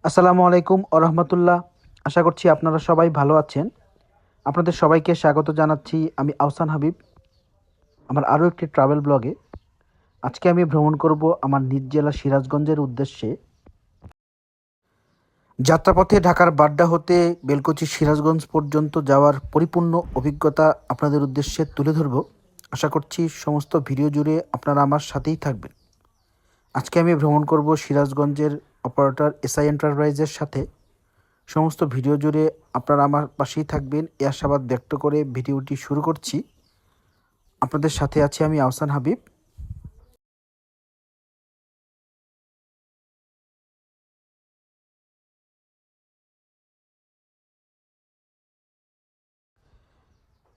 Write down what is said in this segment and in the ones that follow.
আসসালামু আলাইকুম রহমতুল্লাহ। আশা করছি আপনারা সবাই ভালো আছেন। আপনাদের সবাইকে স্বাগত জানাচ্ছি। আমি আহসান হাবিব, আমার আরও একটি ট্রাভেল ব্লগে। আজকে আমি ভ্রমণ করব আমার নিজ জেলা সিরাজগঞ্জের উদ্দেশ্যে। যাত্রাপথে ঢাকার বাড্ডা হতে বেলকুচি সিরাজগঞ্জ পর্যন্ত যাওয়ার পরিপূর্ণ অভিজ্ঞতা আপনাদের উদ্দেশ্যে তুলে ধরব। আশা করছি সমস্ত ভিডিও জুড়ে আপনারা আমার সাথেই থাকবেন। আজকে আমি ভ্রমণ করব সিরাজগঞ্জের অপারেটর এসআই এন্টারপ্রাইজের সাথে। সমস্ত ভিডিও জুড়ে আপনারা আমার পাশেই থাকবেন এই আশাবাদ ব্যক্ত করে ভিডিওটি শুরু করছি। আপনাদের সাথে আছি আমি আহসান হাবিব।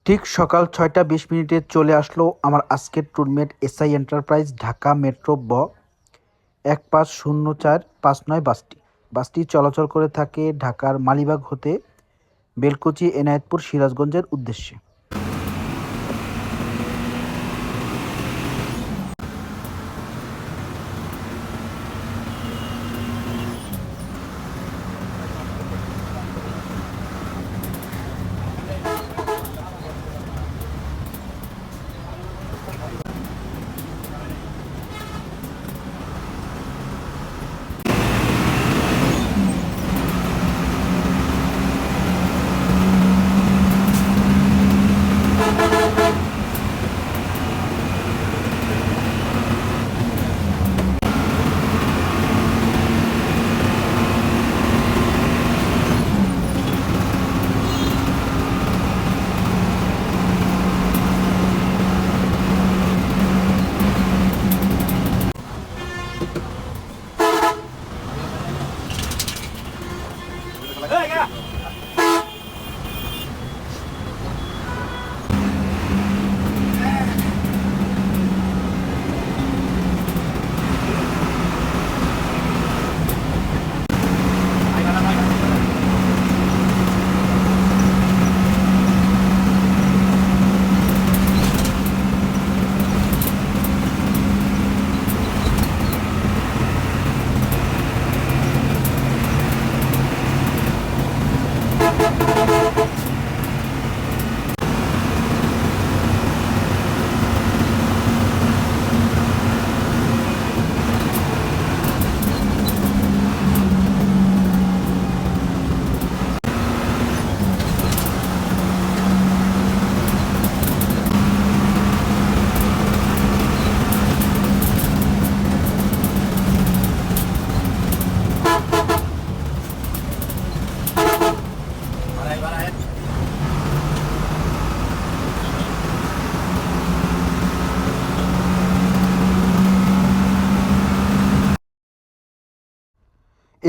ঠিক সকাল 6টা 20 মিনিটে চলে আসলো আমার আজকের tour mate SI enterprise Dhaka metro 150459 বাসটি চলাচল করে থাকে ঢাকার মালিবাগ হতে বেলকুচি এনায়েতপুর সিরাজগঞ্জের উদ্দেশ্যে।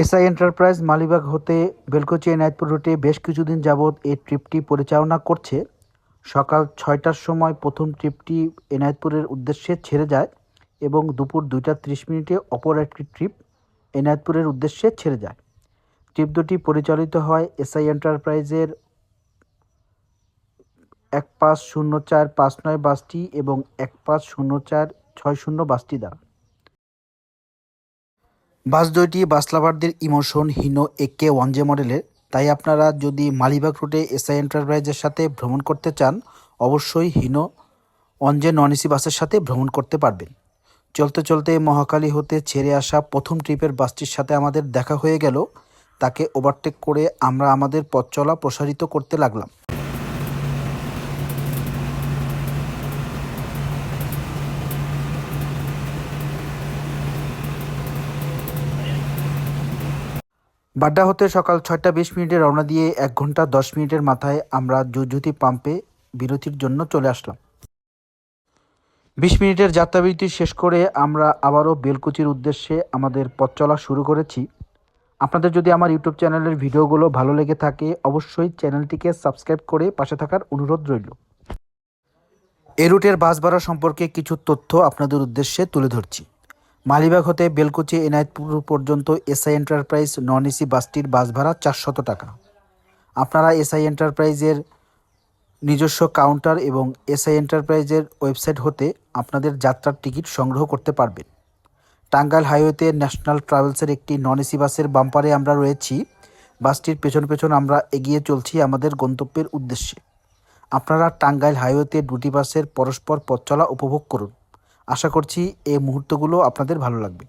এসআই এন্টারপ্রাইজ মালিবাগ হতে বেলকুচি এনায়েতপুর রুটে বেশ কিছুদিন যাবৎ এই ট্রিপটি পরিচালনা করছে। সকাল 6টার সময় প্রথম ট্রিপটি এনায়েতপুরের উদ্দেশ্যে ছেড়ে যায় এবং দুপুর 2টা 30 মিনিটে অপর একটি ট্রিপ এনায়েতপুরের উদ্দেশ্যে ছেড়ে যায়। ট্রিপ দুটি পরিচালিত হয় এসআই এন্টারপ্রাইজের 150459 বাসটি এবং 150460 বাসটি দ্বারা। বাস দুইটি বাস লাভারদের ইমোশন হিনো একে 1J মডেলের, তাই আপনারা যদি মালিবাগ রুটে এসআই এন্টারপ্রাইজের সাথে ভ্রমণ করতে চান অবশ্যই হিনো 1J নন এসি বাসের সাথে ভ্রমণ করতে পারবেন। চলতে চলতে মহাখালী হতে ছেড়ে আসা প্রথম ট্রিপের বাসটির সাথে আমাদের দেখা হয়ে গেল। তাকে ওভারটেক করে আমরা আমাদের পথ চলা প্রসারিত করতে লাগলাম। বাড্ডা হতে সকাল 6টা 20 মিনিটে রওনা দিয়ে 1 ঘন্টা 10 মিনিটের মাথায় আমরা জুজুতি পাম্পে বিরতির জন্য চলে আসলাম। 20 মিনিটের যাত্রাবিরতি শেষ করে আমরা আবারও বেলকুচির উদ্দেশ্যে আমাদের পথ চলা শুরু করেছি। আপনাদের যদি আমার ইউটিউব চ্যানেলের ভিডিওগুলো ভালো লেগে থাকে অবশ্যই চ্যানেলটিকে সাবস্ক্রাইব করে পাশে থাকার অনুরোধ রইল। এই রুটের বাস ভাড়া সম্পর্কে কিছু তথ্য আপনাদের উদ্দেশ্যে তুলে ধরছি। মালিবাগ হতে বেলকুচি এনায়েতপুর পর্যন্ত এসআই এন্টারপ্রাইজ নন এসি বাসটির বাস ভাড়া 400 টাকা। আপনারা এসআই এন্টারপ্রাইজের নিজস্ব কাউন্টার এবং এসআই এন্টারপ্রাইজের ওয়েবসাইট হতে আপনাদের যাত্রার টিকিট সংগ্রহ করতে পারবেন। টাঙ্গাইল হাইওয়েতে ন্যাশনাল ট্রাভেলসের একটি নন এসি বাসের বাম্পারে আমরা রয়েছি। বাসটির পেছন পেছন আমরা এগিয়ে চলছি আমাদের গন্তব্যের উদ্দেশ্যে। আপনারা টাঙ্গাইল হাইওয়েতে দুটি বাসের পরস্পর পথ চলা উপভোগ করুন। আশা করছি এই মুহূর্তগুলো আপনাদের ভালো লাগবে।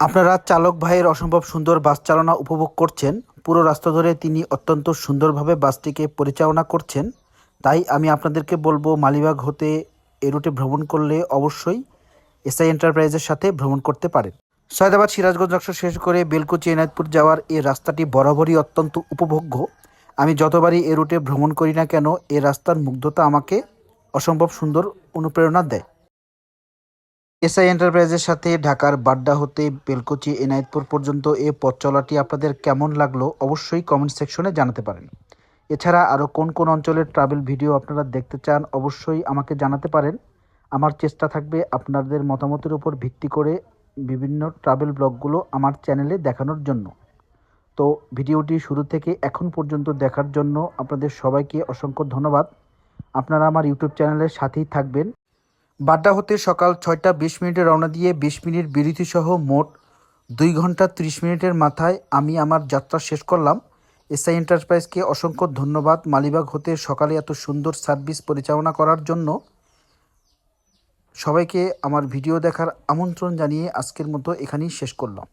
আপনারা চালক ভাইয়ের অসম্ভব সুন্দর বাস চালনা উপভোগ করছেন। পুরো রাস্তা ধরে তিনি অত্যন্ত সুন্দরভাবে বাসটিকে পরিচালনা করছেন। তাই আমি আপনাদেরকে বলবো মালিবাগ হতে এ রুটে ভ্রমণ করলে অবশ্যই এসআই এন্টারপ্রাইজের সাথে ভ্রমণ করতে পারেন। সৈয়দাবাদ সিরাজগঞ্জ জংশন শেষ করে বেলকুচি এনায়েতপুর যাওয়ার এই রাস্তাটি বরাবরই অত্যন্ত উপভোগ্য। আমি যতবারই এ রুটে ভ্রমণ করি না কেন, এই রাস্তার মুগ্ধতা আমাকে অসম্ভব সুন্দর অনুপ্রেরণা দেয়। এসআই এন্টারপ্রাইজের সাথে ঢাকার বাড্ডা হতে বেলকুচি এনায়েতপুর পর্যন্ত এই পথ চলাটি আপনাদের কেমন লাগলো অবশ্যই কমেন্ট সেকশনে জানাতে পারেন। এছাড়া আরও কোন কোন অঞ্চলের ট্রাভেল ভিডিও আপনারা দেখতে চান অবশ্যই আমাকে জানাতে পারেন। আমার চেষ্টা থাকবে আপনাদের মতামতের উপর ভিত্তি করে বিভিন্ন ট্রাভেল ব্লগগুলো আমার চ্যানেলে দেখানোর জন্য। তো ভিডিওটি শুরু থেকে এখন পর্যন্ত দেখার জন্য আপনাদের সবাইকে অসংখ্য ধন্যবাদ। আপনারা আমার ইউটিউব চ্যানেলের সাথেই থাকবেন। বাড্ডা হতে সকাল 6টা 20 মিনিটে রওনা দিয়ে 20 মিনিট বিরতিসহ মোট 2 ঘন্টা 30 মিনিটের মাথায় আমি আমার যাত্রা শেষ করলাম। এসআই এন্টারপ্রাইজকে অসংখ্য ধন্যবাদ মালিবাগ হতে সকালে এত সুন্দর সার্ভিস পরিচালনা করার জন্য। সবাইকে আমার ভিডিও দেখার আমন্ত্রণ জানিয়ে আজকের মতো এখানেই শেষ করলাম।